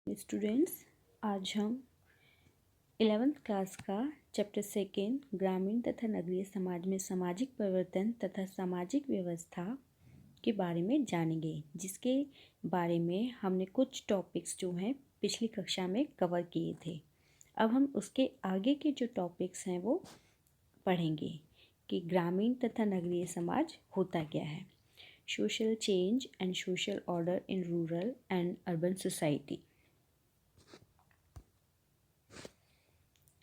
Students, आज हम 11th class का चैप्टर सेकेंड ग्रामीण तथा नगरीय समाज में सामाजिक परिवर्तन तथा सामाजिक व्यवस्था के बारे में जानेंगे, जिसके बारे में हमने कुछ टॉपिक्स जो हैं पिछली कक्षा में कवर किए थे। अब हम उसके आगे के जो टॉपिक्स हैं वो पढ़ेंगे कि ग्रामीण तथा नगरीय समाज होता क्या है। Social change and social order in rural and urban society.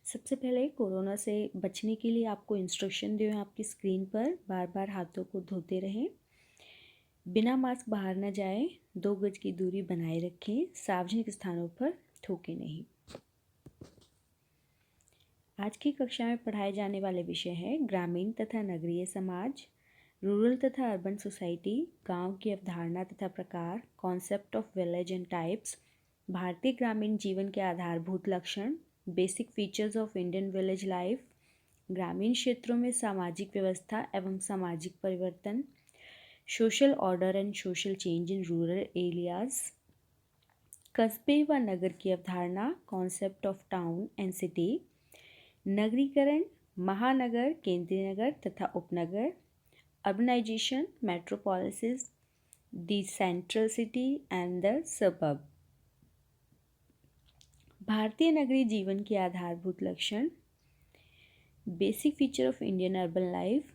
सबसे पहले कोरोना से बचने के लिए आपको इंस्ट्रक्शन दिए हैं आपकी स्क्रीन पर। बार बार हाथों को धोते रहें, बिना मास्क बाहर न जाएं, 2 गज की दूरी बनाए रखें, सार्वजनिक स्थानों पर थूकें नहीं। आज की कक्षा में पढ़ाए जाने वाले विषय हैं ग्रामीण तथा नगरीय समाज, रूरल तथा अर्बन सोसाइटी, गांव की अवधारणा तथा प्रकार, concept of village and types, भारतीय ग्रामीण जीवन के आधारभूत लक्षण, basic features of Indian village life, ग्रामीण क्षेत्रों में सामाजिक व्यवस्था एवं सामाजिक परिवर्तन, social order and social change in rural areas, कस्बे व नगर की अवधारणा, concept of town and city, नगरीकरण, महानगर, केंद्रीय नगर तथा उपनगर, urbanization, metropolis, the central city and the suburb. भारतीय नगरीय जीवन के आधारभूत लक्षण, basic feature of Indian urban life,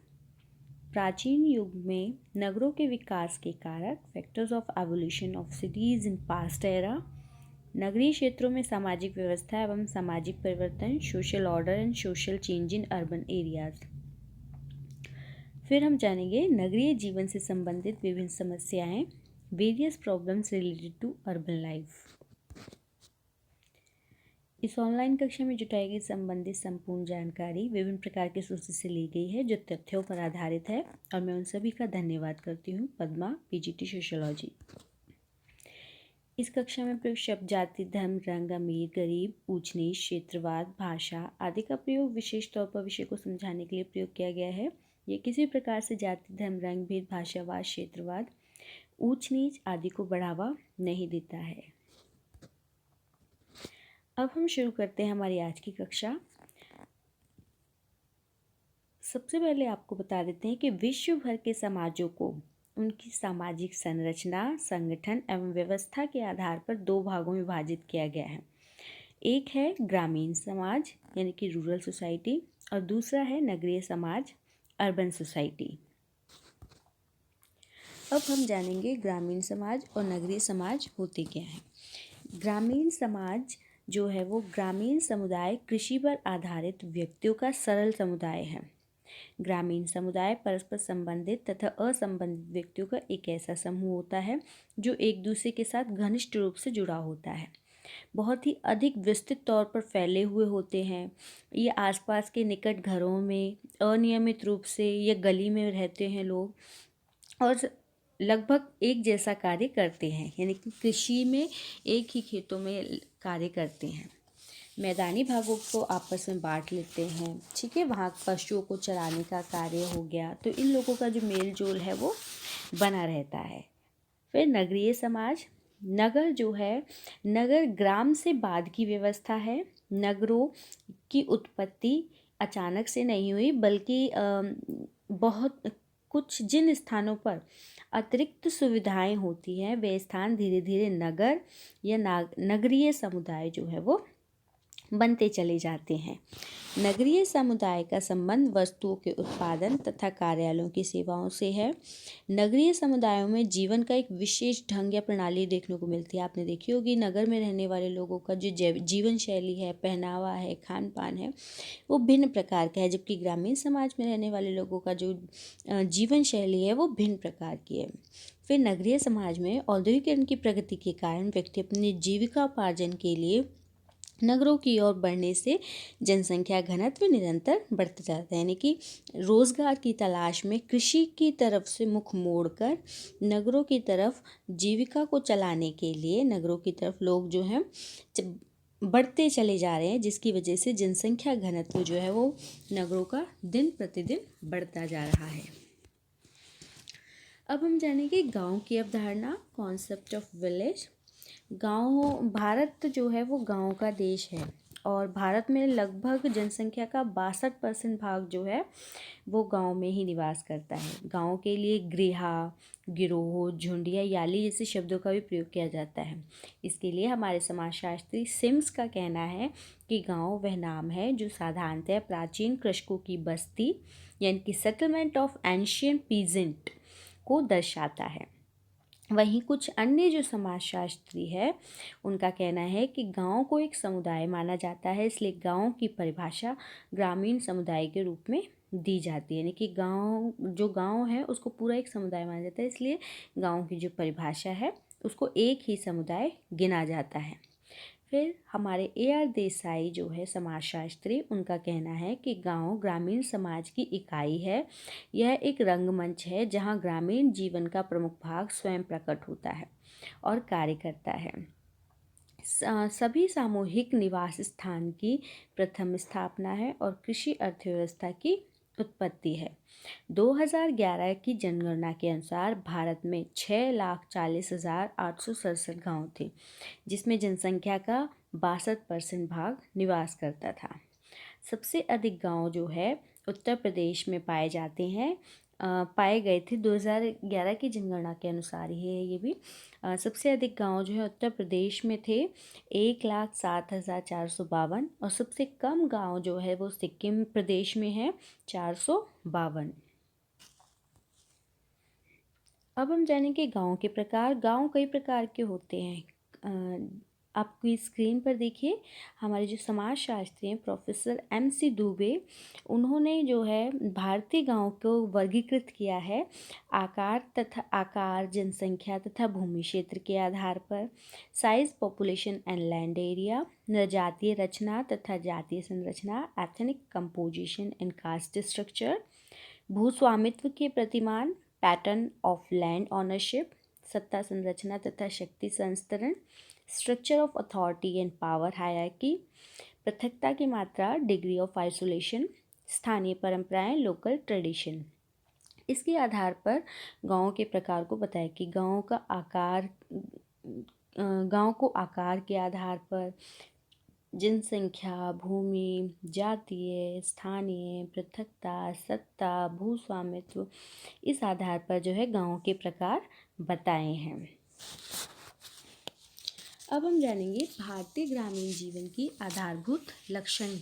प्राचीन युग में नगरों के विकास के कारक, factors of evolution of cities in past era, नगरीय क्षेत्रों में सामाजिक व्यवस्था एवं सामाजिक परिवर्तन, social order and social change in urban areas. फिर हम जानेंगे नगरीय जीवन से संबंधित विभिन्न समस्याएं, various problems related to urban life. इस ऑनलाइन कक्षा में जुटाई गई संबंधित संपूर्ण जानकारी विभिन्न प्रकार के सोर्सेज से ली गई है, जो तथ्यों पर आधारित है, और मैं उन सभी का धन्यवाद करती हूँ। Padma, PGT sociology. इस कक्षा में प्रयुक्त शब्द जाति, धर्म, रंग, अमीर, गरीब, ऊंच नीच, क्षेत्रवाद, भाषा आदि का प्रयोग विशेष तौर पर विषय को समझाने के लिए प्रयोग किया गया है। ये किसी प्रकार से जाति, धर्म, रंग भेद, भाषावाद, क्षेत्रवाद, ऊंच नीच आदि को बढ़ावा नहीं देता है। अब हम शुरू करते हैं हमारी आज की कक्षा। सबसे पहले आपको बता देते हैं कि विश्व भर के समाजों को उनकी सामाजिक संरचना, संगठन एवं व्यवस्था के आधार पर 2 भागों में विभाजित किया गया है। एक है ग्रामीण समाज यानी कि रूरल सोसाइटी, और दूसरा है नगरीय समाज, अर्बन सोसाइटी। अब हम जानेंगे ग्रामीण समाज और नगरीय समाज होते क्या हैं। ग्रामीण समाज जो है वो ग्रामीण समुदाय कृषि पर आधारित व्यक्तियों का सरल समुदाय है। ग्रामीण समुदाय परस्पर संबंधित तथा असंबंधित व्यक्तियों का एक ऐसा समूह होता है जो एक दूसरे के साथ घनिष्ठ रूप से जुड़ा होता है, बहुत ही अधिक विस्तृत तौर पर फैले हुए होते हैं। ये आसपास के निकट घरों में अनियमित रूप से या गली में रहते हैं लोग, और लगभग एक जैसा कार्य करते हैं, यानी कि कृषि में एक ही खेतों में कार्य करते हैं। मैदानी भागों को आपस में बांट लेते हैं, ठीक है, वहाँ पशुओं को चराने का कार्य हो गया, तो इन लोगों का जो मेल जोल है वो बना रहता है। फिर नगरीय समाज, नगर जो है, नगर ग्राम से बाद की व्यवस्था है। नगरों की उत्पत्ति अचानक से नहीं हुई, बल्कि बहुत कुछ जिन स्थानों पर अतिरिक्त सुविधाएं होती हैं वे स्थान धीरे धीरे नगर या नगरीय समुदाय जो है वो बनते चले जाते हैं। नगरीय समुदाय का संबंध वस्तुओं के उत्पादन तथा कार्यालयों की सेवाओं से है। नगरीय समुदायों में जीवन का एक विशेष ढंग या प्रणाली देखने को मिलती है। आपने देखी होगी नगर में रहने वाले लोगों का जो जीवन शैली है, पहनावा है, खान पान है, वो भिन्न प्रकार का है, जबकि ग्रामीण समाज में रहने वाले लोगों का जो जीवन शैली है वो भिन्न प्रकार की है। फिर नगरीय समाज में औद्योगिकरण की प्रगति के कारण व्यक्ति अपनी जीविकापार्जन के लिए नगरों की ओर बढ़ने से जनसंख्या घनत्व निरंतर बढ़ता जाता है, यानी कि रोजगार की तलाश में कृषि की तरफ से मुख मोड़कर नगरों की तरफ जीविका को चलाने के लिए नगरों की तरफ लोग जो हैं बढ़ते चले जा रहे हैं, जिसकी वजह से जनसंख्या घनत्व जो है वो नगरों का दिन प्रतिदिन बढ़ता जा रहा है। अब हम जानेंगे गांव की अवधारणा, कॉन्सेप्ट ऑफ विलेज। भारत जो है वो गाँव का देश है और भारत में लगभग जनसंख्या का 62% भाग जो है वो गांव में ही निवास करता है। गांव के लिए गृहा, गिरोह, झुंड या याली जैसे शब्दों का भी प्रयोग किया जाता है। इसके लिए हमारे समाजशास्त्री सिम्स का कहना है कि गांव वह नाम है जो साधारणतः प्राचीन कृषकों की बस्ती यानी कि सेटलमेंट ऑफ एंशियंट पीजेंट को दर्शाता है। वहीं कुछ अन्य जो समाजशास्त्री है उनका कहना है कि गांव को एक समुदाय माना जाता है, इसलिए गांव की परिभाषा ग्रामीण समुदाय के रूप में दी जाती है। यानी कि गांव है उसको पूरा एक समुदाय माना जाता है, इसलिए गांव की जो परिभाषा है उसको एक ही समुदाय गिना जाता है। फिर हमारे AR देसाई जो है समाजशास्त्री, उनका कहना है कि गांव ग्रामीण समाज की इकाई है। यह एक रंगमंच है जहां ग्रामीण जीवन का प्रमुख भाग स्वयं प्रकट होता है और कार्य करता है। सभी सामूहिक निवास स्थान की प्रथम स्थापना है और कृषि अर्थव्यवस्था की उत्पत्ति है। 2011 की जनगणना के अनुसार भारत में 6,40,867 गाँव थे, जिसमें जनसंख्या का 62% भाग निवास करता था। सबसे अधिक गांव जो है उत्तर प्रदेश में पाए गए थे। 2011 की जनगणना के अनुसार ही है ये भी। सबसे अधिक गांव जो है उत्तर प्रदेश में थे 1,07,452 और सबसे कम गांव जो है वो सिक्किम प्रदेश में है 452। अब हम जानेंगे गांव के प्रकार। गांव कई प्रकार के होते हैं। आपकी स्क्रीन पर देखिए हमारे जो समाजशास्त्री हैं प्रोफेसर MC दुबे, उन्होंने जो है भारतीय गांव को वर्गीकृत किया है आकार, जनसंख्या तथा भूमि क्षेत्र के आधार पर, size, population and land area, जातीय रचना तथा जातीय संरचना, ethnic composition and caste structure, भूस्वामित्व के प्रतिमान, पैटर्न ऑफ लैंड ऑनरशिप, सत्ता संरचना तथा शक्ति संस्तरण, structure of authority and power hierarchy, पृथकता की मात्रा, डिग्री ऑफ आइसोलेशन, स्थानीय परंपराएं, लोकल ट्रेडिशन। इसके आधार पर गांव के प्रकार को बताया कि गांव को आकार के आधार पर जनसंख्या, भूमि, जातीय, स्थानीय, पृथकता, सत्ता, भूस्वामित्व, इस आधार पर जो है गांव के प्रकार बताए हैं। अब हम जानेंगे भारतीय ग्रामीण जीवन की आधारभूत लक्षण,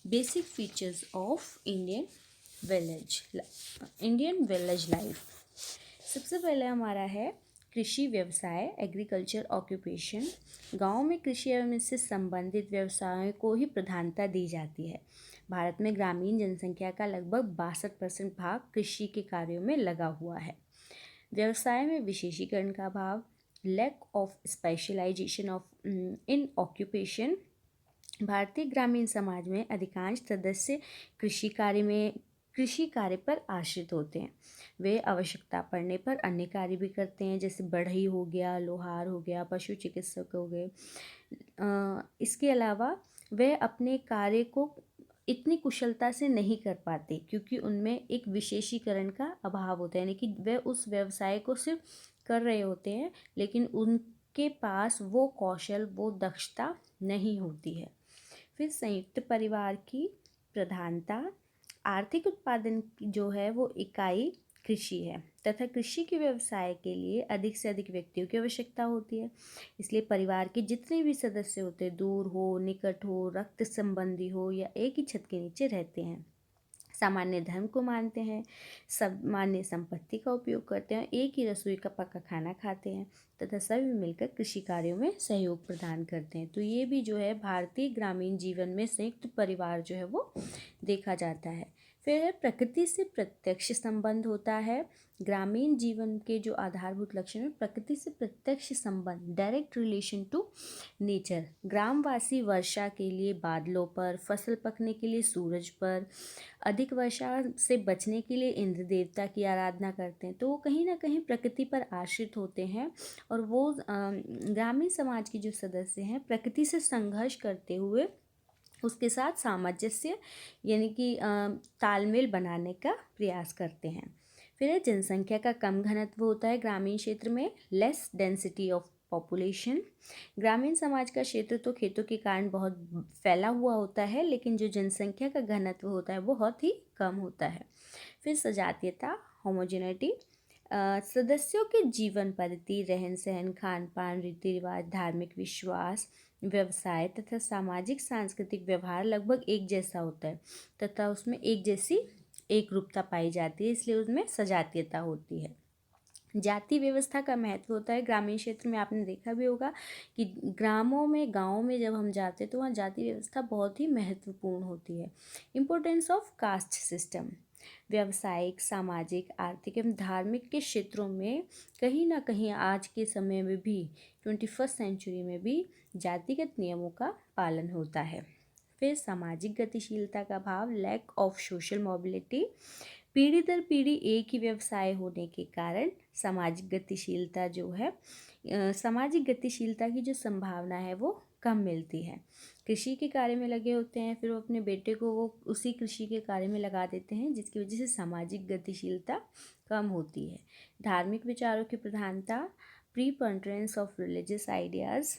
basic features of Indian village life. सबसे पहले हमारा है कृषि व्यवसाय, एग्रीकल्चर ऑक्यूपेशन। गांव में कृषि एवं इससे संबंधित व्यवसायों को ही प्रधानता दी जाती है। भारत में ग्रामीण जनसंख्या का लगभग 62% भाग कृषि के कार्यों में लगा हुआ है। व्यवसाय में विशेषीकरण का अभाव, lack of specialisation in occupation. भारतीय ग्रामीण समाज में अधिकांश सदस्य कृषि कार्य पर आश्रित होते हैं। वे आवश्यकता पड़ने पर अन्य कार्य भी करते हैं, जैसे बढ़ई हो गया, लोहार हो गया, पशु चिकित्सक हो गए। इसके अलावा वे अपने कार्य को इतनी कुशलता से नहीं कर पाते क्योंकि उनमें एक विशेषीकरण का अभाव होता है, यानी कि वे उस व्यवसाय को सिर्फ कर रहे होते हैं लेकिन उनके पास वो कौशल, वो दक्षता नहीं होती है। फिर संयुक्त परिवार की प्रधानता, आर्थिक उत्पादन जो है वो इकाई कृषि है तथा कृषि के व्यवसाय के लिए अधिक से अधिक व्यक्तियों की आवश्यकता होती है। इसलिए परिवार के जितने भी सदस्य होते हैं, दूर हो, निकट हो, रक्त संबंधी हो या एक ही छत के नीचे रहते हैं, सामान्य धर्म को मानते हैं, सामान्य संपत्ति का उपयोग करते हैं, एक ही रसोई का पका खाना खाते हैं तथा सभी मिलकर कृषि कार्यों में सहयोग प्रदान करते हैं। तो ये भी जो है भारतीय ग्रामीण जीवन में संयुक्त परिवार जो है वो देखा जाता है। फिर प्रकृति से प्रत्यक्ष संबंध होता है। ग्रामीण जीवन के जो आधारभूत लक्षण है, प्रकृति से प्रत्यक्ष संबंध, डायरेक्ट रिलेशन टू नेचर। ग्रामवासी वर्षा के लिए बादलों पर, फसल पकने के लिए सूरज पर, अधिक वर्षा से बचने के लिए इंद्र देवता की आराधना करते हैं। तो वो कहीं ना कहीं प्रकृति पर आश्रित होते हैं और वो ग्रामीण समाज के जो सदस्य हैं प्रकृति से संघर्ष करते हुए उसके साथ सामंजस्य यानी कि तालमेल बनाने का प्रयास करते हैं। फिर जनसंख्या का कम घनत्व होता है ग्रामीण क्षेत्र में, लेस डेंसिटी ऑफ पॉपुलेशन। ग्रामीण समाज का क्षेत्र तो खेतों के कारण बहुत फैला हुआ होता है, लेकिन जो जनसंख्या का घनत्व होता है बहुत ही कम होता है। फिर सजातीयता, होमोजेनिटी, सदस्यों के जीवन पद्धति, रहन सहन, खान पान, रीति रिवाज, धार्मिक विश्वास, व्यवसाय तथा सामाजिक सांस्कृतिक व्यवहार लगभग एक जैसा होता है तथा उसमें एक जैसी एक रूपता पाई जाती है, इसलिए उसमें सजातीयता होती है। जाति व्यवस्था का महत्व होता है ग्रामीण क्षेत्र में। आपने देखा भी होगा कि ग्रामों में, गाँव में जब हम जाते हैं तो वहाँ जाति व्यवस्था बहुत ही महत्वपूर्ण होती है। Importance of caste system. व्यावसायिक, सामाजिक, आर्थिक एवं धार्मिक के क्षेत्रों में कहीं ना कहीं आज के समय में भी 21st सेंचुरी में भी जातिगत नियमों का पालन होता है। फिर सामाजिक गतिशीलता का भाव, लैक ऑफ सोशल मोबिलिटी। पीढ़ी दर पीढ़ी एक ही व्यवसाय होने के कारण सामाजिक गतिशीलता जो है, सामाजिक गतिशीलता की जो संभावना है वो कम मिलती है। कृषि के कार्य में लगे होते हैं, फिर वो अपने बेटे को वो उसी कृषि के कार्य में लगा देते हैं, जिसकी वजह से सामाजिक गतिशीलता कम होती है। धार्मिक विचारों की प्रधानता, प्रीपोनेंस ऑफ रिलीजियस आइडियाज़।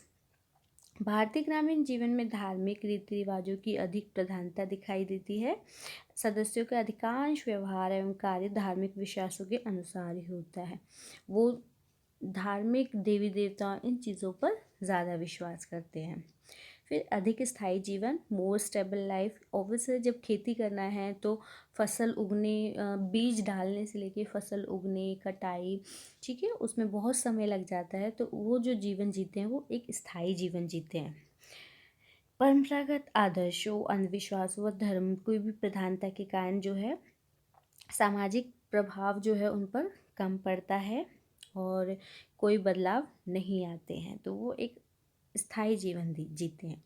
भारतीय ग्रामीण जीवन में धार्मिक रीति रिवाजों की अधिक प्रधानता दिखाई देती है। सदस्यों का अधिकांश व्यवहार एवं कार्य धार्मिक विश्वासों के अनुसार ही होता है। वो धार्मिक, देवी देवता, इन चीज़ों पर ज़्यादा विश्वास करते हैं। फिर अधिक स्थायी जीवन, मोर स्टेबल लाइफ। ऑब्वियसली जब खेती करना है तो फसल उगने, बीज डालने से लेके फसल उगने, कटाई, ठीक है, उसमें बहुत समय लग जाता है, तो वो जो जीवन जीते हैं वो एक स्थायी जीवन जीते हैं। परंपरागत आदर्शों, अंधविश्वासों व धर्म कोई भी प्रधानता के कारण जो है सामाजिक प्रभाव जो है उन पर कम पड़ता है और कोई बदलाव नहीं आते हैं, तो वो एक स्थायी जीवन जीते हैं।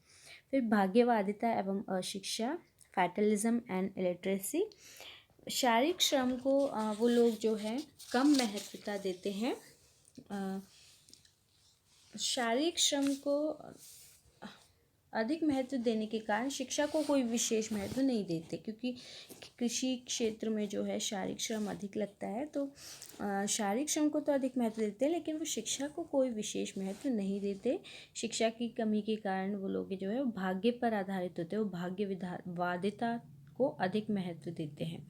फिर भाग्यवादिता एवं अशिक्षा, फैटलिज्म एंड इलिटरेसी। शारीरिक श्रम को वो लोग जो है कम महत्वता देते हैं। शारीरिक श्रम को अधिक महत्व देने के कारण शिक्षा को कोई विशेष महत्व नहीं देते, क्योंकि कृषि क्षेत्र में जो है शारीरिक श्रम अधिक लगता है, तो शारीरिक श्रम को तो अधिक महत्व देते हैं, लेकिन वो शिक्षा को कोई विशेष महत्व नहीं देते। शिक्षा की कमी के कारण वो लोग जो है भाग्य पर आधारित होते हैं, वो भाग्यवादिता को अधिक महत्व देते हैं।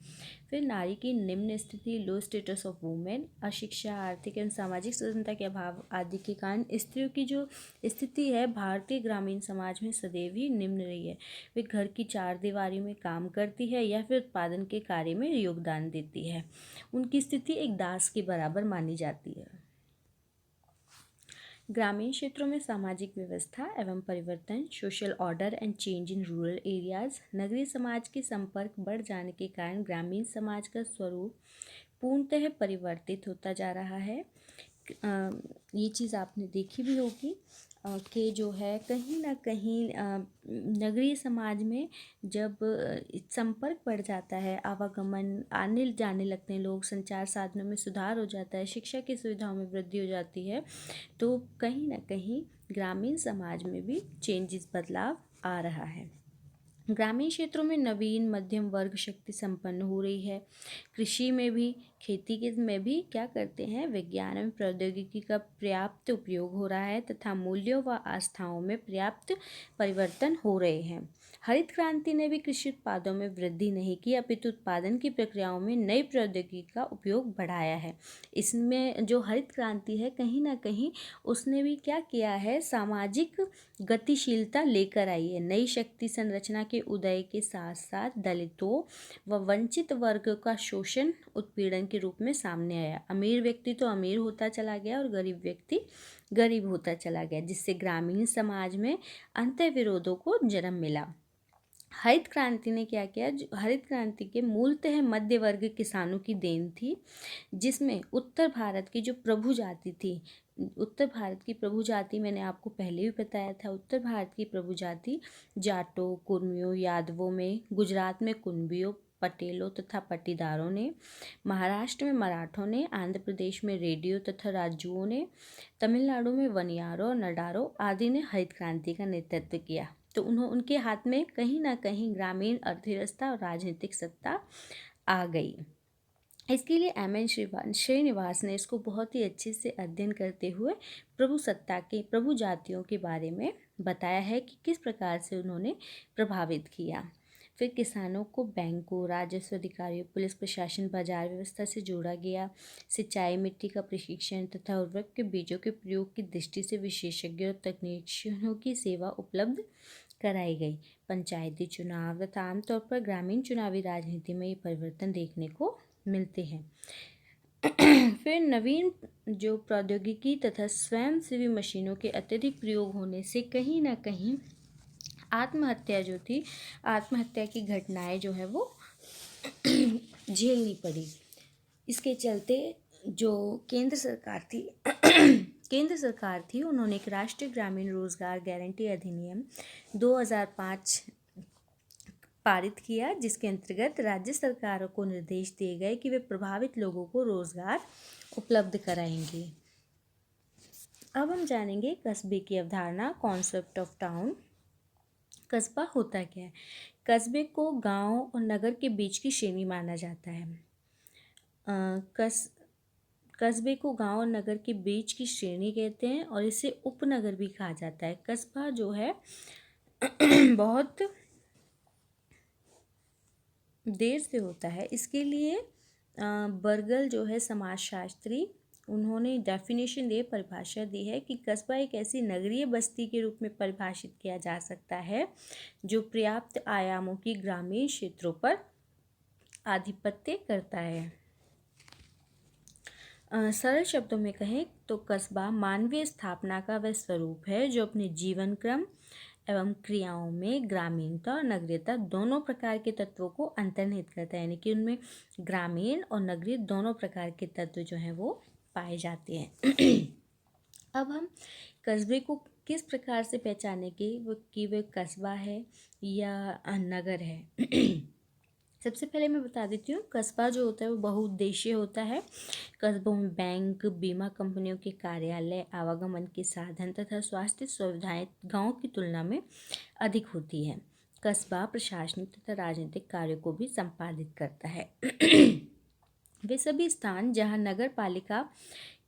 फिर नारी की निम्न स्थिति, लो स्टेटस ऑफ वुमेन। अशिक्षा, आर्थिक एवं सामाजिक स्वतंत्रता के अभाव आदि के कारण स्त्रियों की जो स्थिति है भारतीय ग्रामीण समाज में सदैव ही निम्न रही है। वे घर की चार दीवारी में काम करती है या फिर उत्पादन के कार्य में योगदान देती है। उनकी स्थिति एक दास के बराबर मानी जाती है। ग्रामीण क्षेत्रों में सामाजिक व्यवस्था एवं परिवर्तन, social order and change in rural areas. नगरीय समाज के संपर्क बढ़ जाने के कारण ग्रामीण समाज का स्वरूप पूर्णतः परिवर्तित होता जा रहा है। ये चीज़ आपने देखी भी होगी कि जो है कहीं ना कहीं नगरीय समाज में जब संपर्क बढ़ जाता है, आवागमन, आने जाने लगते हैं लोग, संचार साधनों में सुधार हो जाता है, शिक्षा की सुविधाओं में वृद्धि हो जाती है, तो कहीं ना कहीं ग्रामीण समाज में भी चेंजेस, बदलाव आ रहा है। ग्रामीण क्षेत्रों में नवीन मध्यम वर्ग शक्ति संपन्न हो रही है। कृषि में भी, खेती के में भी क्या करते हैं, विज्ञान एवं प्रौद्योगिकी का पर्याप्त उपयोग हो रहा है तथा मूल्यों व आस्थाओं में पर्याप्त परिवर्तन हो रहे हैं। हरित क्रांति ने भी कृषि उत्पादों में वृद्धि नहीं की, अपितु उत्पादन की प्रक्रियाओं में नई प्रौद्योगिकी का उपयोग बढ़ाया है। इसमें जो हरित क्रांति है कहीं ना कहीं उसने भी क्या किया है, सामाजिक गतिशीलता लेकर आई है। नई शक्ति संरचना के उदय के साथ साथ दलितों व वंचित वर्ग का शोषण, उत्पीड़न के रूप में सामने आया। अमीर व्यक्ति तो अमीर होता चला गया और गरीब व्यक्ति गरीब होता चला गया, जिससे ग्रामीण समाज में अंतर्विरोधों को जन्म मिला। हरित क्रांति ने क्या किया, हरित क्रांति के मूलतः मध्य वर्ग किसानों की देन थी, जिसमें उत्तर भारत की जो प्रभु जाति थी, उत्तर भारत की प्रभु जाति मैंने आपको पहले भी बताया था, उत्तर भारत की प्रभु जाति जाटों, कुर्मियों, यादवों में, गुजरात में कुंभियों, पटेलों तथा पटीदारों ने, महाराष्ट्र में मराठों ने, आंध्र प्रदेश में रेड्डियों तथा राजूओं ने, तमिलनाडु में वनियारों और नडारों आदि ने हरित क्रांति का नेतृत्व किया। तो उनके हाथ में कहीं ना कहीं ग्रामीण अर्थव्यवस्था और राजनीतिक सत्ता आ गई। इसके लिए श्रीनिवास ने इसको बहुत ही अच्छे से अध्ययन करते हुए प्रभु जातियों के बारे में बताया है कि किस प्रकार से उन्होंने प्रभावित किया। फिर किसानों को बैंकों, राजस्व अधिकारियों, पुलिस प्रशासन, बाजार व्यवस्था से जोड़ा गया। सिंचाई, मिट्टी का प्रशिक्षण तथा उर्वरक के बीजों के प्रयोग की दृष्टि से विशेषज्ञों और तकनीशियनों की सेवा उपलब्ध कराई गई। पंचायती चुनाव तथा आमतौर पर ग्रामीण चुनावी राजनीति में ये परिवर्तन देखने को मिलते हैं। फिर नवीन जो प्रौद्योगिकी तथा स्वयंसेवी मशीनों के अत्यधिक प्रयोग होने से कहीं ना कहीं आत्महत्या की घटनाएं जो है वो झेलनी पड़ी। इसके चलते जो केंद्र सरकार थी उन्होंने एक राष्ट्रीय ग्रामीण रोजगार गारंटी अधिनियम 2005 पारित किया, जिसके अंतर्गत राज्य सरकारों को निर्देश दिए गए कि वे प्रभावित लोगों को रोजगार उपलब्ध कराएंगे। अब हम जानेंगे कस्बे की अवधारणा, कॉन्सेप्ट ऑफ टाउन। कस्बा होता क्या है? कस्बे को गांव और नगर के बीच की श्रेणी माना जाता है। कस्बे को गांव और नगर के बीच की श्रेणी कहते हैं और इसे उपनगर भी कहा जाता है। कस्बा जो है बहुत देर से होता है। इसके लिए बर्गल जो है समाजशास्त्री, उन्होंने डेफिनेशन दे परिभाषा दी है कि कस्बा एक ऐसी नगरीय बस्ती के रूप में परिभाषित किया जा सकता है जो पर्याप्त आयामों की ग्रामीण क्षेत्रों पर आधिपत्य करता है। सरल शब्दों में कहें तो कस्बा मानवीय स्थापना का वह स्वरूप है जो अपने जीवन क्रम एवं क्रियाओं में ग्रामीणता और नगरीयता दोनों प्रकार के तत्वों को अंतर्निहित करता है, यानी कि उनमें ग्रामीण और नगरीय दोनों प्रकार के तत्व जो हैं वो पाए जाते हैं। अब हम कस्बे को किस प्रकार से पहचाने कि वह कस्बा है या नगर है। सबसे पहले मैं बता देती हूँ, कस्बा जो होता है वो बहुउद्देशीय होता है। कस्बों में बैंक, बीमा कंपनियों के कार्यालय, आवागमन के साधन तथा स्वास्थ्य सुविधाएं गांव की तुलना में अधिक होती है। कस्बा प्रशासनिक तथा राजनीतिक कार्यों को भी संपादित करता है। वे सभी स्थान जहां नगर पालिका,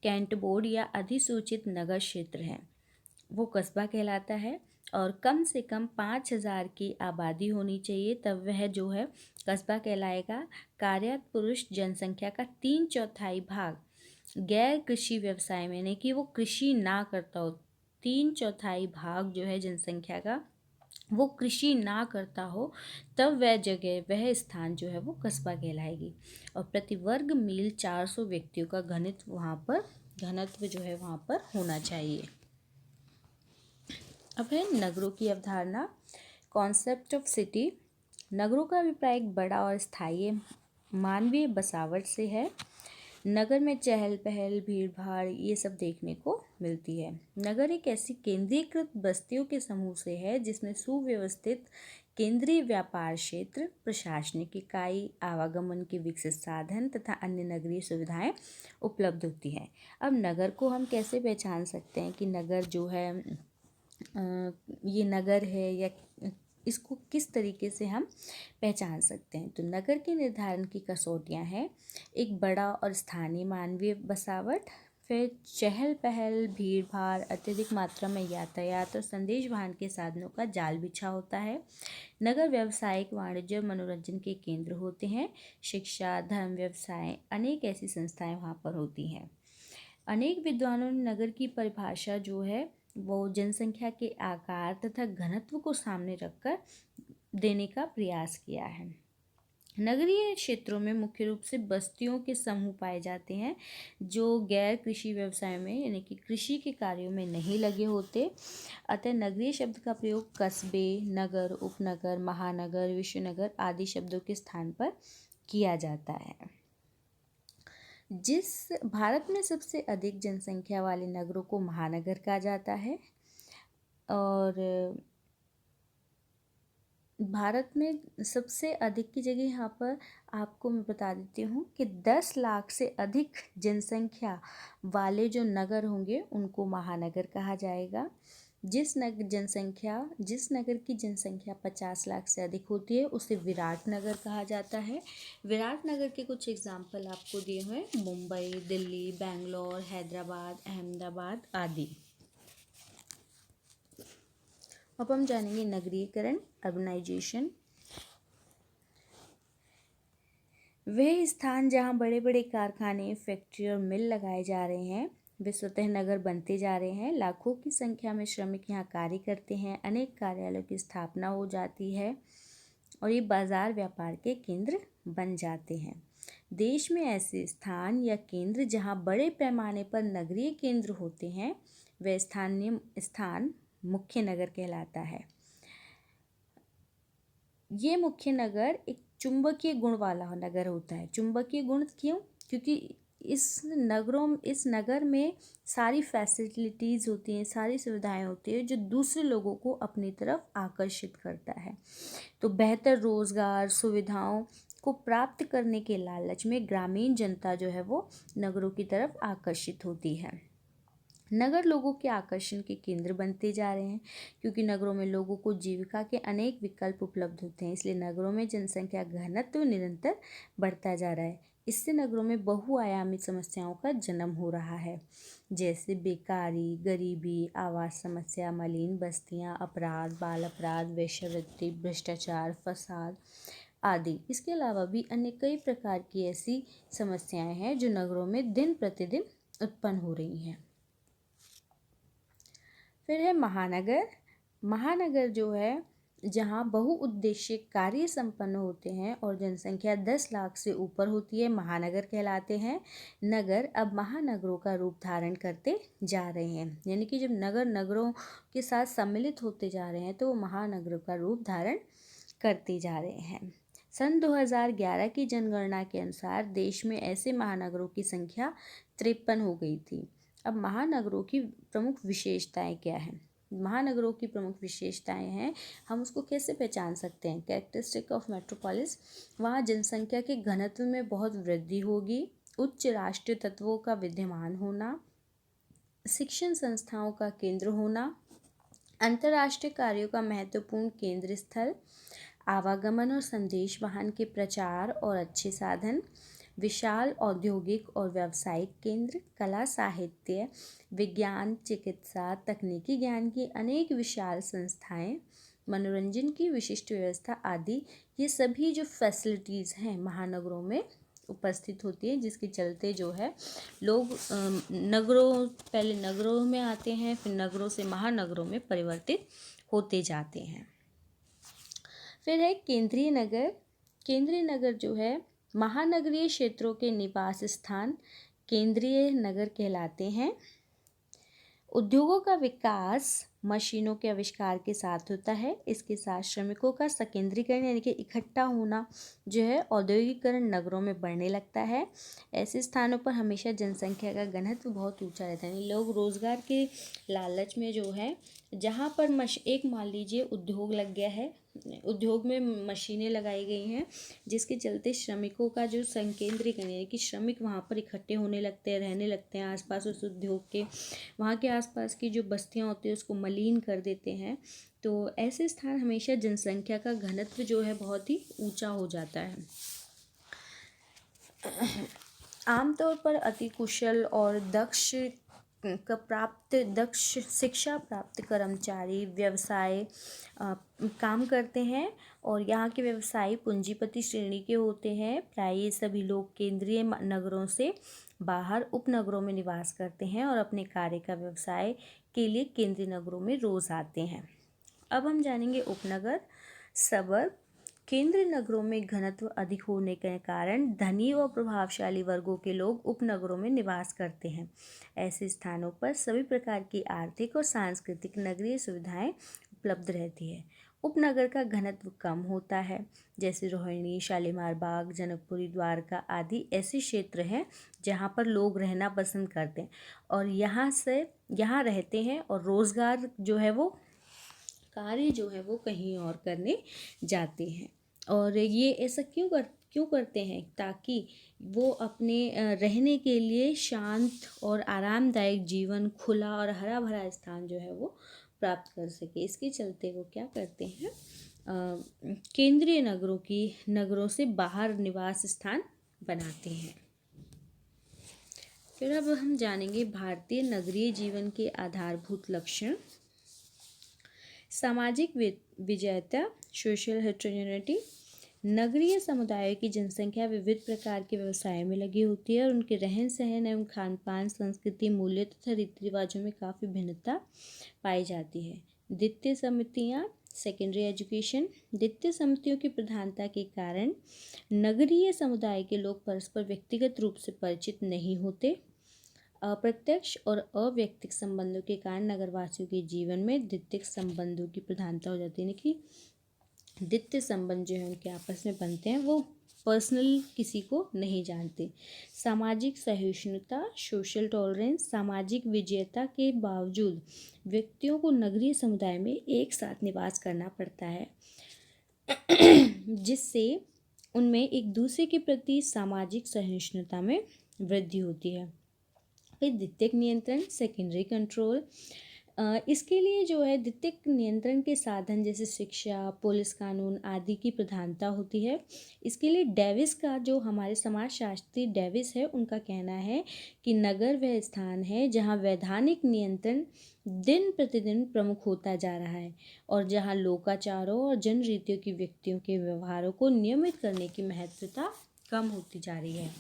कैंट बोर्ड या अधिसूचित नगर क्षेत्र है वो कस्बा कहलाता है। और कम से कम 5,000 की आबादी होनी चाहिए, तब वह जो है कस्बा कहलाएगा। कार्यरत पुरुष जनसंख्या का 3/4 भाग गैर कृषि व्यवसाय में, यानी कि वो कृषि ना करता हो, 3/4 भाग जो है जनसंख्या का वो कृषि ना करता हो, तब वह स्थान जो है वो कस्बा कहलाएगी। और प्रति वर्ग मील 400 व्यक्तियों का घनत्व जो है वहाँ पर होना चाहिए। अब है नगरों की अवधारणा, कॉन्सेप्ट ऑफ सिटी। नगरों का अभिप्राय एक बड़ा और स्थायी मानवीय बसावट से है। नगर में चहल पहल, भीड़ भाड़ ये सब देखने को मिलती है। नगर एक ऐसी केंद्रीकृत बस्तियों के समूह से है जिसमें सुव्यवस्थित केंद्रीय व्यापार क्षेत्र, प्रशासनिक इकाई, आवागमन के विकसित साधन तथा अन्य नगरीय सुविधाएं उपलब्ध होती हैं। अब नगर को हम कैसे पहचान सकते हैं कि नगर जो है ये नगर है, या इसको किस तरीके से हम पहचान सकते हैं। तो नगर के निर्धारण की कसौटियाँ हैं, एक बड़ा और स्थानीय मानवीय बसावट, फिर चहल पहल, भीड़ भाड़, अत्यधिक मात्रा में यातायात और संदेश वाहन के साधनों का जाल बिछा होता है। नगर व्यावसायिक, वाणिज्य और मनोरंजन के केंद्र होते हैं। शिक्षा, धर्म, व्यवसाय, अनेक ऐसी संस्थाएं वहाँ पर होती हैं। अनेक विद्वानों ने नगर की परिभाषा जो है वो जनसंख्या के आकार तथा घनत्व को सामने रखकर देने का प्रयास किया है। नगरीय क्षेत्रों में मुख्य रूप से बस्तियों के समूह पाए जाते हैं जो गैर कृषि व्यवसाय में, यानी कि कृषि के कार्यों में नहीं लगे होते। अतः नगरीय शब्द का प्रयोग कस्बे, नगर, उपनगर, महानगर, विश्वनगर आदि शब्दों के स्थान पर किया जाता है। जिस भारत में सबसे अधिक जनसंख्या वाले नगरों को महानगर कहा जाता है। और भारत में सबसे अधिक की जगह यहाँ पर आपको मैं बता देती हूँ कि 10 लाख से अधिक जनसंख्या वाले जो नगर होंगे उनको महानगर कहा जाएगा। जिस नगर की जनसंख्या 50 लाख से अधिक होती है उसे विराट नगर कहा जाता है। विराट नगर के कुछ एग्जाम्पल आपको दिए हुए हैं, मुंबई, दिल्ली, बेंगलोर, हैदराबाद, अहमदाबाद आदि। अब हम जानेंगे नगरीकरण, अर्बनाइजेशन। वह स्थान जहाँ बड़े बड़े कारखाने, फैक्ट्री और मिल लगाए जा रहे हैं वे स्वतः नगर बनते जा रहे हैं। लाखों की संख्या में श्रमिक यहाँ कार्य करते हैं, अनेक कार्यालयों की स्थापना हो जाती है और ये बाजार व्यापार के केंद्र बन जाते हैं। देश में ऐसे स्थान या केंद्र जहाँ बड़े पैमाने पर नगरीय केंद्र होते हैं वह स्थान मुख्य नगर कहलाता है। ये मुख्य नगर एक चुंबकीय गुण वाला नगर होता है। चुंबकीय गुण क्यों? क्योंकि इस नगर में सारी फैसिलिटीज़ होती हैं, सारी सुविधाएं होती हैं जो दूसरे लोगों को अपनी तरफ आकर्षित करता है। तो बेहतर रोजगार सुविधाओं को प्राप्त करने के लालच में ग्रामीण जनता जो है वो नगरों की तरफ आकर्षित होती है। नगर लोगों के आकर्षण के केंद्र बनते जा रहे हैं क्योंकि नगरों में लोगों को जीविका के अनेक विकल्प उपलब्ध होते हैं, इसलिए नगरों में जनसंख्या घनत्व निरंतर बढ़ता जा रहा है। इससे नगरों में बहुआयामी समस्याओं का जन्म हो रहा है, जैसे बेकारी, गरीबी, आवास समस्या, मलिन बस्तियां, अपराध, बाल अपराध, वेश्यावृत्ति, भ्रष्टाचार, फसाद आदि। इसके अलावा भी अन्य कई प्रकार की ऐसी समस्याएं हैं जो नगरों में दिन प्रतिदिन उत्पन्न हो रही हैं। फिर है महानगर। महानगर जो है जहाँ बहुउद्देशीय कार्य संपन्न होते हैं और जनसंख्या 10 लाख से ऊपर होती है, महानगर कहलाते हैं। नगर अब महानगरों का रूप धारण करते जा रहे हैं, यानी कि जब नगरों के साथ सम्मिलित होते जा रहे हैं तो वो महानगरों का रूप धारण करते जा रहे हैं। सन 2011 की जनगणना के अनुसार देश में ऐसे महानगरों की संख्या 53 हो गई थी। अब महानगरों की प्रमुख विशेषताएं क्या हैं? महानगरों की प्रमुख विशेषताएं हैं, हम उसको कैसे पहचान सकते हैं? कैरेक्टरिस्टिक ऑफ मेट्रोपोलिस, वहाँ जनसंख्या के घनत्व में बहुत वृद्धि होगी, उच्च राष्ट्रीय तत्वों का विद्यमान होना, शिक्षण संस्थाओं का केंद्र होना, अंतर्राष्ट्रीय कार्यों का महत्वपूर्ण केंद्र स्थल, आवागमन और संदेश वाहन के प्रचार और अच्छे साधन, विशाल औद्योगिक और व्यावसायिक केंद्र, कला साहित्य, विज्ञान, चिकित्सा, तकनीकी ज्ञान की अनेक विशाल संस्थाएं, मनोरंजन की विशिष्ट व्यवस्था आदि। ये सभी जो फैसिलिटीज़ हैं महानगरों में उपस्थित होती है, जिसके चलते जो है लोग पहले नगरों में आते हैं, फिर नगरों से महानगरों में परिवर्तित होते जाते हैं। फिर है केंद्रीय नगर। केंद्रीय नगर जो है महानगरीय क्षेत्रों के निवास स्थान केंद्रीय नगर कहलाते हैं। उद्योगों का विकास मशीनों के आविष्कार के साथ होता है, इसके साथ श्रमिकों का संकेंद्रीकरण यानी कि इकट्ठा होना जो है औद्योगिकरण नगरों में बढ़ने लगता है। ऐसे स्थानों पर हमेशा जनसंख्या का घनत्व बहुत ऊंचा रहता है, लोग रोजगार के लालच में जो है जहाँ पर एक मान लीजिए उद्योग लग गया है, उद्योग में मशीनें लगाई गई हैं, जिसके चलते श्रमिकों का जो संकेंद्रीकरण यानी कि श्रमिक वहाँ पर इकट्ठे होने लगते हैं, रहने लगते हैं आसपास उस उद्योग के, वहाँ के आसपास की जो बस्तियाँ होती हैं उसको मलिन कर देते हैं। तो ऐसे स्थान हमेशा जनसंख्या का घनत्व जो है बहुत ही ऊंचा हो जाता है। आमतौर पर अति कुशल और दक्ष शिक्षा प्राप्त कर्मचारी व्यवसाय काम करते हैं और यहाँ के व्यवसायी पूंजीपति श्रेणी के होते हैं। प्राय ये सभी लोग केंद्रीय नगरों से बाहर उपनगरों में निवास करते हैं और अपने कार्य का व्यवसाय के लिए केंद्रीय नगरों में रोज आते हैं। अब हम जानेंगे उपनगर, सबर्ब। केंद्रीय नगरों में घनत्व अधिक होने के कारण धनी व प्रभावशाली वर्गों के लोग उपनगरों में निवास करते हैं। ऐसे स्थानों पर सभी प्रकार की आर्थिक और सांस्कृतिक नगरीय सुविधाएं उपलब्ध रहती है। उपनगर का घनत्व कम होता है, जैसे रोहिणी, शालीमार बाग, जनकपुरी, द्वारका आदि ऐसे क्षेत्र हैं जहाँ पर लोग रहना पसंद करते हैं और यहाँ रहते हैं और रोजगार जो है वो कार्य जो है वो कहीं और करने जाते हैं। और ये ऐसा क्यों करते हैं? ताकि वो अपने रहने के लिए शांत और आरामदायक जीवन, खुला और हरा भरा स्थान जो है वो प्राप्त कर सके। इसके चलते वो क्या करते हैं, केंद्रीय नगरों से बाहर निवास स्थान बनाते हैं। फिर अब हम जानेंगे भारतीय नगरीय जीवन के आधारभूत लक्षण। सामाजिक विजेयता, सोशल हेटेरोजेनिटी। नगरीय समुदायों की जनसंख्या विविध प्रकार के व्यवसायों में लगी होती है और उनके रहन सहन एवं खान पान, संस्कृति, मूल्य तथा रीति रिवाजों में काफ़ी भिन्नता पाई जाती है। द्वितीय समितियाँ, सेकेंडरी एजुकेशन। द्वितीय समितियों की प्रधानता के कारण नगरीय समुदाय के लोग परस्पर व्यक्तिगत रूप से परिचित नहीं होते। अप्रत्यक्ष और अव्यक्तिक संबंधों के कारण नगरवासियों के जीवन में द्वितीयक संबंधों की प्रधानता हो जाती है, यानी कि द्वितीय संबंध जो है उनके आपस में बनते हैं, वो पर्सनल किसी को नहीं जानते। सामाजिक सहिष्णुता, सोशल टॉलरेंस। सामाजिक विजेयता के बावजूद व्यक्तियों को नगरीय समुदाय में एक साथ निवास करना पड़ता है जिससे उनमें एक दूसरे के प्रति सामाजिक सहिष्णुता में वृद्धि होती है। फिर द्वितीयक नियंत्रण, सेकेंडरी कंट्रोल। इसके लिए जो है द्वितीयक नियंत्रण के साधन जैसे शिक्षा, पुलिस कानून आदि की प्रधानता होती है। इसके लिए डेविस का, जो हमारे समाजशास्त्री डेविस है, उनका कहना है कि नगर वह स्थान है जहाँ वैधानिक नियंत्रण दिन प्रतिदिन प्रमुख होता जा रहा है और जहाँ लोकाचारों और जन रीतियों की व्यक्तियों के व्यवहारों को नियमित करने की महत्वता कम होती जा रही है।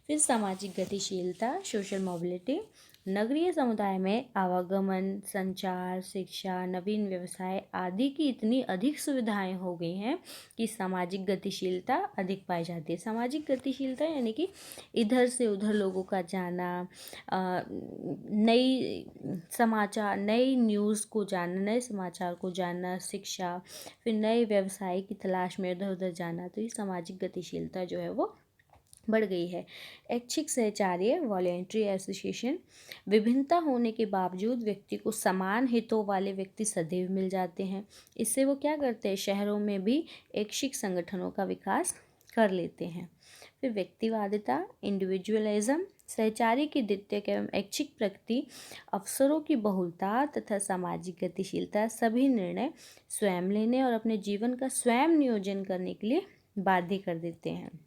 फिर सामाजिक गतिशीलता, सोशल मोबिलिटी। नगरीय समुदाय में आवागमन, संचार, शिक्षा, नवीन व्यवसाय आदि की इतनी अधिक सुविधाएं हो गई हैं कि सामाजिक गतिशीलता अधिक पाई जाती है। सामाजिक गतिशीलता यानी कि इधर से उधर लोगों का जाना, नई न्यूज़ को जानना, नए समाचार को जानना, शिक्षा, फिर नए व्यवसाय की तलाश में इधर उधर जाना, तो ये सामाजिक गतिशीलता जो है वो बढ़ गई है। ऐच्छिक सहचार्य, वॉलेंट्री एसोसिएशन। विभिन्नता होने के बावजूद व्यक्ति को समान हितों वाले व्यक्ति सदैव मिल जाते हैं। इससे वो क्या करते हैं, शहरों में भी ऐच्छिक संगठनों का विकास कर लेते हैं। फिर व्यक्तिवादिता, इंडिविजुअलिज्म। सहचार्य की द्वितीयक एवं ऐच्छिक प्रकृति, अवसरों की बहुलता तथा सामाजिक गतिशीलता सभी निर्णय स्वयं लेने और अपने जीवन का स्वयं नियोजन करने के लिए बाध्य कर देते हैं।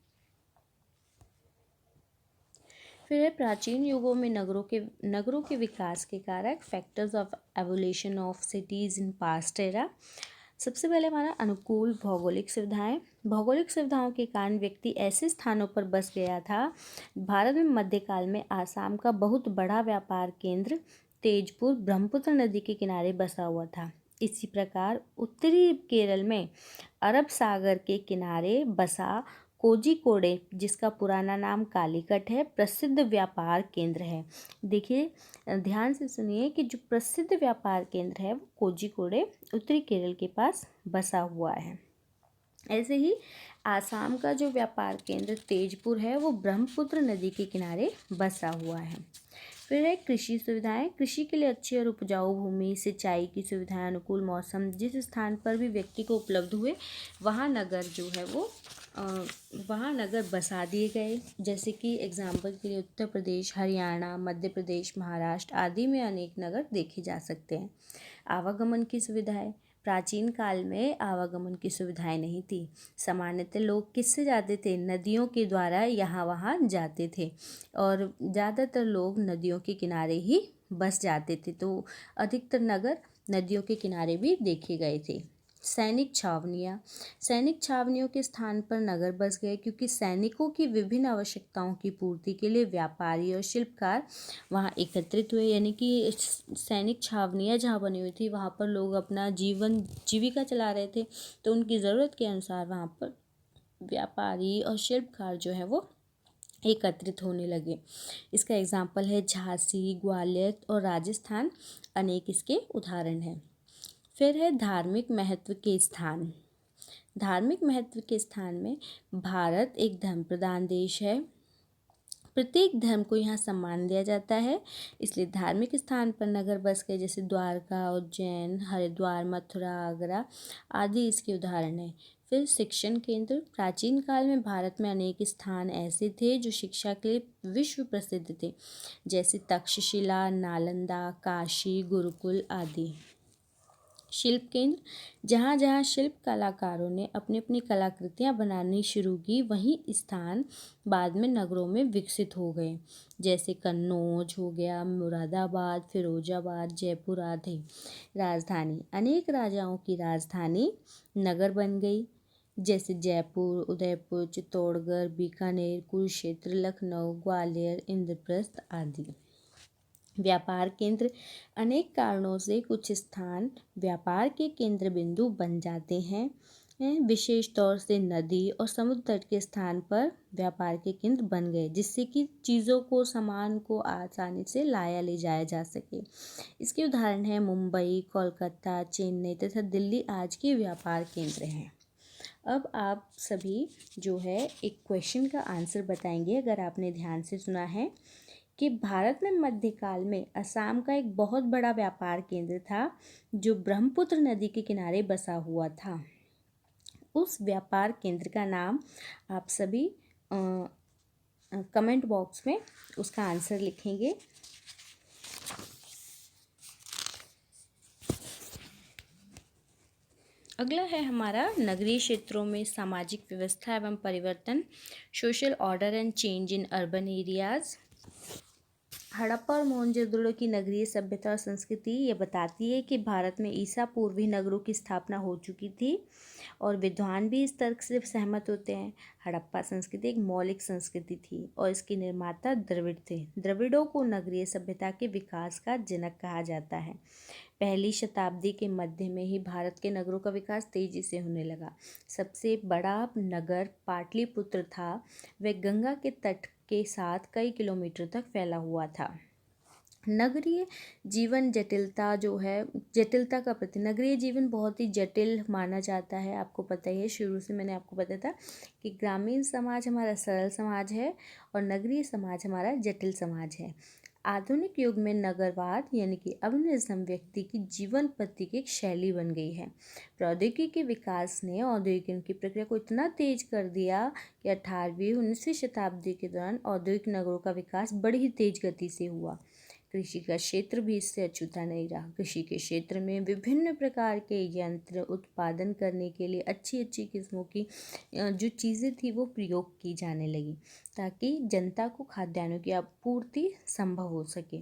फिर प्राचीन युगों में नगरों के विकास के कारक, factors of evolution of cities in past era. सबसे पहले हमारा अनुकूल भौगोलिक सुविधाएं। भौगोलिक सुविधाओं के कारण व्यक्ति ऐसे स्थानों पर बस गया था। भारत में मध्यकाल में आसाम का बहुत बड़ा व्यापार केंद्र तेजपुर ब्रह्मपुत्र नदी के किनारे बसा हुआ था। इसी प्रकार उत्तरी केरल में अरब सागर के किनारे बसा कोझिकोडे, जिसका पुराना नाम कालीकट है, प्रसिद्ध व्यापार केंद्र है। देखिए, ध्यान से सुनिए कि जो प्रसिद्ध व्यापार केंद्र है वो कोझिकोडे उत्तरी केरल के पास बसा हुआ है। ऐसे ही आसाम का जो व्यापार केंद्र तेजपुर है वो ब्रह्मपुत्र नदी के किनारे बसा हुआ है। फिर है कृषि सुविधाएं। कृषि के लिए अच्छी और उपजाऊ भूमि, सिंचाई की सुविधाएं, अनुकूल मौसम जिस स्थान पर भी व्यक्ति को उपलब्ध हुए वहाँ नगर बसा दिए गए। जैसे कि एग्जाम्पल के लिए उत्तर प्रदेश, हरियाणा, मध्य प्रदेश, महाराष्ट्र आदि में अनेक नगर देखे जा सकते हैं। आवागमन की सुविधाएं। प्राचीन काल में आवागमन की सुविधाएं नहीं थी। सामान्यतः लोग किससे जाते थे, नदियों के द्वारा यहाँ वहाँ जाते थे और ज़्यादातर लोग नदियों के किनारे ही बस जाते थे, तो अधिकतर नगर नदियों के किनारे भी देखे गए थे। सैनिक छावनियों के स्थान पर नगर बस गए क्योंकि सैनिकों की विभिन्न आवश्यकताओं की पूर्ति के लिए व्यापारी और शिल्पकार वहाँ एकत्रित हुए। यानी कि सैनिक छावनियाँ जहाँ बनी हुई थी वहाँ पर लोग अपना जीविका चला रहे थे, तो उनकी ज़रूरत के अनुसार वहाँ पर व्यापारी और शिल्पकार जो है वो एकत्रित होने लगे। इसका एग्जाम्पल है झांसी, ग्वालियर और राजस्थान, अनेक इसके उदाहरण हैं। फिर है धार्मिक महत्व के स्थान। धार्मिक महत्व के स्थान में भारत एक धर्म प्रधान देश है। प्रत्येक धर्म को यहाँ सम्मान दिया जाता है, इसलिए धार्मिक स्थान पर नगर बस गए, जैसे द्वारका, उज्जैन, हरिद्वार, मथुरा, आगरा आदि इसके उदाहरण हैं। फिर शिक्षण केंद्र। प्राचीन काल में भारत में अनेक स्थान ऐसे थे जो शिक्षा के लिए विश्व प्रसिद्ध थे, जैसे तक्षशिला, नालंदा, काशी, गुरुकुल आदि। शिल्प केंद्र, जहाँ जहाँ शिल्प कलाकारों ने अपनी अपनी कलाकृतियाँ बनानी शुरू की, वहीं स्थान बाद में नगरों में विकसित हो गए, जैसे कन्नौज हो गया, मुरादाबाद, फिरोजाबाद, जयपुर आदि। राजधानी, अनेक राजाओं की राजधानी नगर बन गई, जैसे जयपुर, उदयपुर, चित्तौड़गढ़, बीकानेर, कुरुक्षेत्र, लखनऊ, ग्वालियर, इंद्रप्रस्थ आदि। व्यापार केंद्र, अनेक कारणों से कुछ स्थान व्यापार के केंद्र बिंदु बन जाते हैं, विशेष तौर से नदी और समुद्र तट के स्थान पर व्यापार के केंद्र बन गए, जिससे कि चीज़ों को, सामान को आसानी से लाया ले जाया जा सके। इसके उदाहरण हैं मुंबई, कोलकाता, चेन्नई तथा दिल्ली आज के व्यापार केंद्र हैं। अब आप सभी जो है एक क्वेश्चन का आंसर बताएंगे, अगर आपने ध्यान से सुना है, कि भारत में मध्यकाल में असम का एक बहुत बड़ा व्यापार केंद्र था जो ब्रह्मपुत्र नदी के किनारे बसा हुआ था। उस व्यापार केंद्र का नाम आप सभी कमेंट बॉक्स में उसका आंसर लिखेंगे। अगला है हमारा नगरीय क्षेत्रों में सामाजिक व्यवस्था एवं परिवर्तन, social order and change in urban areas. Harappa और मोहनजोदड़ो की नगरीय सभ्यता और संस्कृति ये बताती है कि भारत में ईसा पूर्व ही नगरों की स्थापना हो चुकी थी, और विद्वान भी इस तर्क से सहमत होते हैं। हड़प्पा संस्कृति एक मौलिक संस्कृति थी और इसके निर्माता द्रविड़ थे। द्रविड़ों को नगरीय सभ्यता के विकास का जनक कहा जाता है। पहली शताब्दी के मध्य में ही भारत के नगरों का विकास तेजी से होने लगा। सबसे बड़ा नगर पाटलिपुत्र था। वह गंगा के तट के साथ कई किलोमीटर तक फैला हुआ था। नगरीय जीवन जटिलता जो है, जटिलता का प्रति नगरीय जीवन बहुत ही जटिल माना जाता है। आपको पता ही है, शुरू से मैंने आपको बताया था कि ग्रामीण समाज हमारा सरल समाज है और नगरीय समाज हमारा जटिल समाज है। आधुनिक युग में नगरवाद यानी कि अर्बनिज्म व्यक्ति की जीवन पद्धति की एक शैली बन गई है। प्रौद्योगिकी के विकास ने औद्योगिकरण की प्रक्रिया को इतना तेज कर दिया कि 18वीं 19वीं शताब्दी के दौरान औद्योगिक नगरों का विकास बड़ी ही तेज गति से हुआ। कृषि का क्षेत्र भी इससे अछूता नहीं रहा। कृषि के क्षेत्र में विभिन्न प्रकार के यंत्र उत्पादन करने के लिए अच्छी अच्छी किस्मों की जो चीज़ें थी वो प्रयोग की जाने लगी, ताकि जनता को खाद्यान्नों की आपूर्ति संभव हो सके।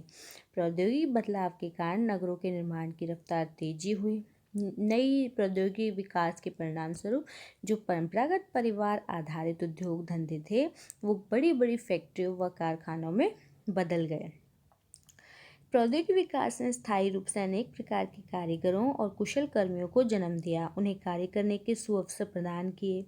प्रौद्योगिक बदलाव के कारण नगरों के निर्माण की रफ्तार तेजी हुई। नई प्रौद्योगिकी विकास के परिणाम स्वरूप जो परंपरागत परिवार आधारित उद्योग धंधे थे वो बड़ी बड़ी फैक्ट्रियों व कारखानों में बदल गए। प्रौद्योगिकी विकास ने स्थायी रूप से अनेक प्रकार के कारीगरों और कुशल कर्मियों को जन्म दिया, उन्हें कार्य करने के सुअवसर प्रदान किए।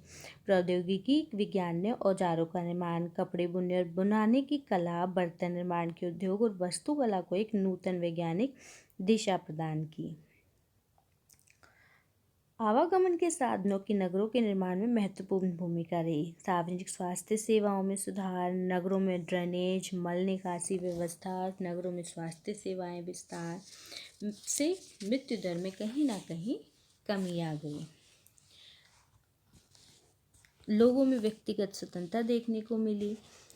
प्रौद्योगिकी विज्ञान ने औजारों का निर्माण, कपड़े बुनने और बनाने की कला, बर्तन निर्माण के उद्योग और वास्तुकला को एक नूतन वैज्ञानिक दिशा प्रदान की। आवागमन के साधनों की नगरों के निर्माण में महत्वपूर्ण भूमिका रही। सार्वजनिक स्वास्थ्य सेवाओं में सुधार, नगरों में ड्रेनेज, मल निकासी व्यवस्था, नगरों में स्वास्थ्य सेवाएं विस्तार से मृत्यु दर में कहीं ना कहीं कमी आ गई। लोगों में व्यक्तिगत स्वतंत्रता देखने को मिली,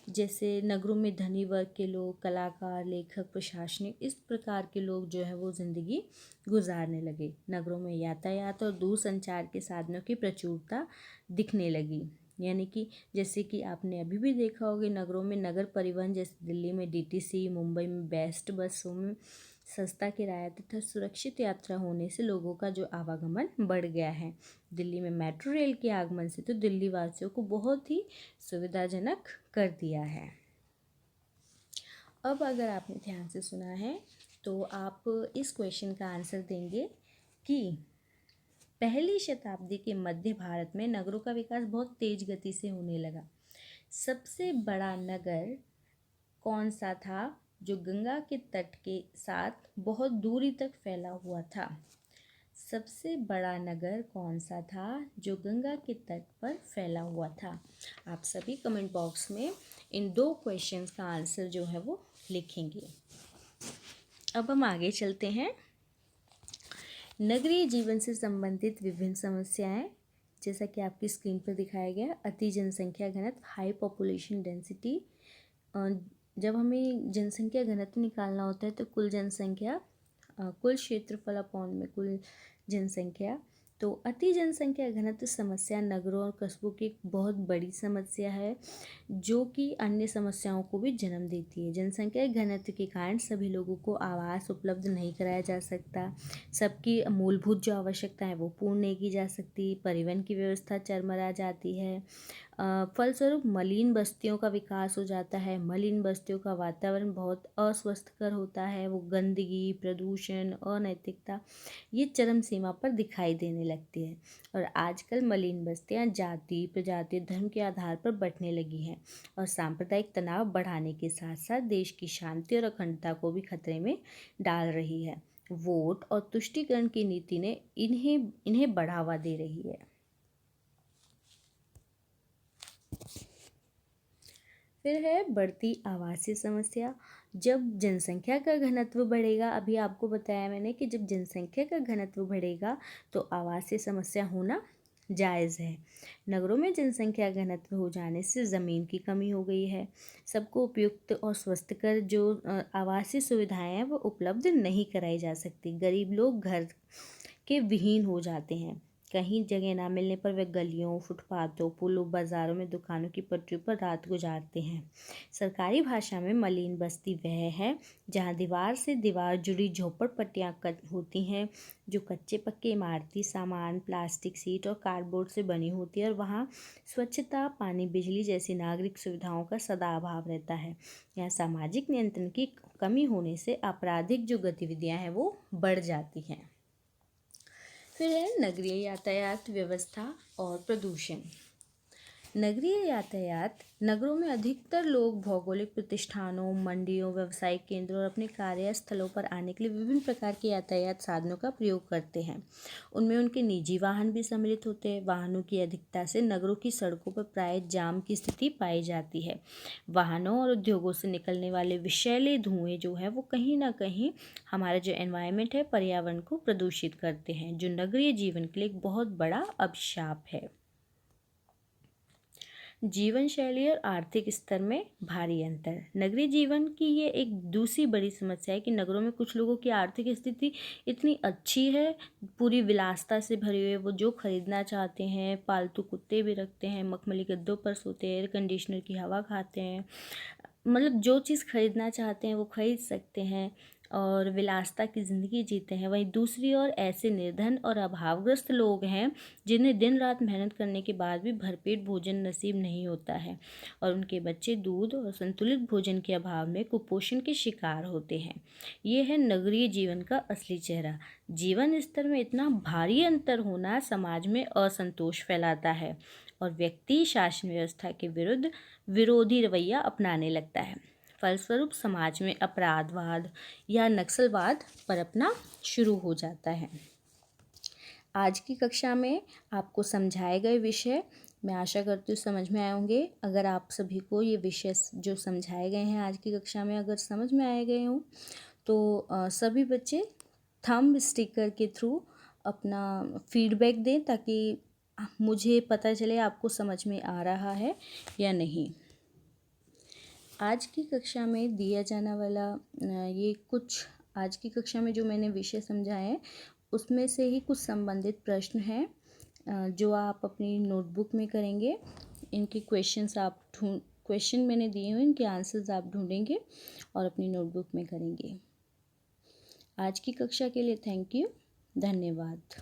जैसे नगरों में धनी वर्ग के लोग, कलाकार, लेखक, प्रशासनिक, इस प्रकार के लोग जो है वो ज़िंदगी गुजारने लगे। नगरों में यातायात और दूरसंचार के साधनों की प्रचुरता दिखने लगी, यानी कि जैसे कि आपने अभी भी देखा होगा नगरों में नगर परिवहन, जैसे दिल्ली में डीटीसी, मुंबई में बेस्ट बसों में सस्ता किराया तथा सुरक्षित यात्रा होने से लोगों का जो आवागमन बढ़ गया है। दिल्ली में मेट्रो रेल के आगमन से तो दिल्ली वासियों को बहुत ही सुविधाजनक कर दिया है। अब अगर आपने ध्यान से सुना है तो आप इस क्वेश्चन का आंसर देंगे कि पहली शताब्दी के मध्य भारत में नगरों का विकास बहुत तेज गति से होने लगा। सबसे बड़ा नगर कौन सा था जो गंगा के तट के साथ बहुत दूरी तक फैला हुआ था? सबसे बड़ा नगर कौन सा था जो गंगा के तट पर फैला हुआ था? आप सभी कमेंट बॉक्स में इन 2 क्वेश्चंस का आंसर जो है वो लिखेंगे। अब हम आगे चलते हैं। नगरीय जीवन से संबंधित विभिन्न समस्याएं, जैसा कि आपकी स्क्रीन पर दिखाया गया, अति जनसंख्या घनत्व, हाई पॉपुलेशन डेंसिटी। जब हमें जनसंख्या घनत्व निकालना होता है तो कुल जनसंख्या, कुल क्षेत्रफल अपॉन में कुल जनसंख्या, तो अति जनसंख्या घनत्व समस्या नगरों और कस्बों की एक बहुत बड़ी समस्या है, जो कि अन्य समस्याओं को भी जन्म देती है। जनसंख्या घनत्व के कारण सभी लोगों को आवास उपलब्ध नहीं कराया जा सकता, सबकी मूलभूत जो आवश्यकता है वो पूर्ण नहीं की जा सकती, परिवहन की व्यवस्था चरमरा जाती है। फलस्वरूप मलिन बस्तियों का विकास हो जाता है। मलिन बस्तियों का वातावरण बहुत अस्वस्थकर होता है। वो गंदगी, प्रदूषण, अनैतिकता ये चरम सीमा पर दिखाई देने लगती है। और आजकल मलिन बस्तियां जाति, प्रजाति, धर्म के आधार पर बंटने लगी हैं और सांप्रदायिक तनाव बढ़ाने के साथ साथ देश की शांति और अखंडता को भी खतरे में डाल रही है। वोट और तुष्टीकरण की नीति ने इन्हें बढ़ावा दे रही है। फिर है बढ़ती आवासीय समस्या। जब जनसंख्या का घनत्व बढ़ेगा, अभी आपको बताया मैंने कि जब जनसंख्या का घनत्व बढ़ेगा तो आवासीय समस्या होना जायज़ है। नगरों में जनसंख्या घनत्व हो जाने से ज़मीन की कमी हो गई है। सबको उपयुक्त और स्वस्थकर जो आवासीय सुविधाएं हैं वो उपलब्ध नहीं कराई जा सकती। गरीब लोग घर के विहीन हो जाते हैं। कहीं जगह ना मिलने पर वे गलियों, फुटपाथों, पुलों, बाज़ारों में दुकानों की पटरियों पर रात गुजारते हैं। सरकारी भाषा में मलिन बस्ती वह है जहाँ दीवार से दीवार जुड़ी झोपड़पट्टियाँ होती हैं, जो कच्चे पक्के इमारती सामान, प्लास्टिक, सीट और कार्डबोर्ड से बनी होती है और वहाँ स्वच्छता, पानी, बिजली जैसी नागरिक सुविधाओं का सदा अभाव रहता है। यहाँ सामाजिक नियंत्रण की कमी होने से आपराधिक जो गतिविधियाँ हैं वो बढ़ जाती हैं। फिर है नगरीय यातायात व्यवस्था और प्रदूषण। नगरीय यातायात नगरों में अधिकतर लोग भौगोलिक प्रतिष्ठानों, मंडियों, व्यावसायिक केंद्रों और अपने कार्यस्थलों पर आने के लिए विभिन्न प्रकार के यातायात साधनों का प्रयोग करते हैं। उनमें उनके निजी वाहन भी सम्मिलित होते हैं। वाहनों की अधिकता से नगरों की सड़कों पर प्राय जाम की स्थिति पाई जाती है। वाहनों और उद्योगों से निकलने वाले विषैले धुएं जो है वो कहीं ना कहीं हमारा जो एनवायरनमेंट है, पर्यावरण को प्रदूषित करते हैं, जो नगरीय जीवन के लिए एक बहुत बड़ा अभिशाप है। जीवन शैली और आर्थिक स्तर में भारी अंतर। नगरीय जीवन की ये एक दूसरी बड़ी समस्या है कि नगरों में कुछ लोगों की आर्थिक स्थिति इतनी अच्छी है, पूरी विलासिता से भरी हुई है। वो जो खरीदना चाहते हैं, पालतू कुत्ते भी रखते हैं, मखमली गद्दों पर सोते हैं, एयर कंडीशनर की हवा खाते हैं, मतलब जो चीज़ खरीदना चाहते हैं वो खरीद सकते हैं और विलासिता की ज़िंदगी जीते हैं। वहीं दूसरी ओर ऐसे निर्धन और अभावग्रस्त लोग हैं जिन्हें दिन रात मेहनत करने के बाद भी भरपेट भोजन नसीब नहीं होता है और उनके बच्चे दूध और संतुलित भोजन के अभाव में कुपोषण के शिकार होते हैं। ये है नगरीय जीवन का असली चेहरा। जीवन स्तर में इतना भारी अंतर होना समाज में असंतोष फैलाता है और व्यक्ति शासन व्यवस्था के विरुद्ध विरोधी रवैया अपनाने लगता है। फलस्वरूप समाज में अपराधवाद या नक्सलवाद पनपना शुरू हो जाता है। आज की कक्षा में आपको समझाए गए विषय मैं आशा करती हूँ समझ में आए होंगे। अगर आप सभी को ये विषय जो समझाए गए हैं आज की कक्षा में अगर समझ में आए गए हों तो सभी बच्चे थंब स्टिकर के थ्रू अपना फीडबैक दें ताकि मुझे पता चले आपको समझ में आ रहा है या नहीं। आज की कक्षा में दिया जाने वाला ये कुछ आज की कक्षा में जो मैंने विषय समझाए हैं उसमें से ही कुछ संबंधित प्रश्न हैं जो आप अपनी नोटबुक में करेंगे। इनके क्वेश्चन मैंने दिए हुए, इनके आंसर्स आप ढूंढेंगे और अपनी नोटबुक में करेंगे। आज की कक्षा के लिए थैंक यू, धन्यवाद।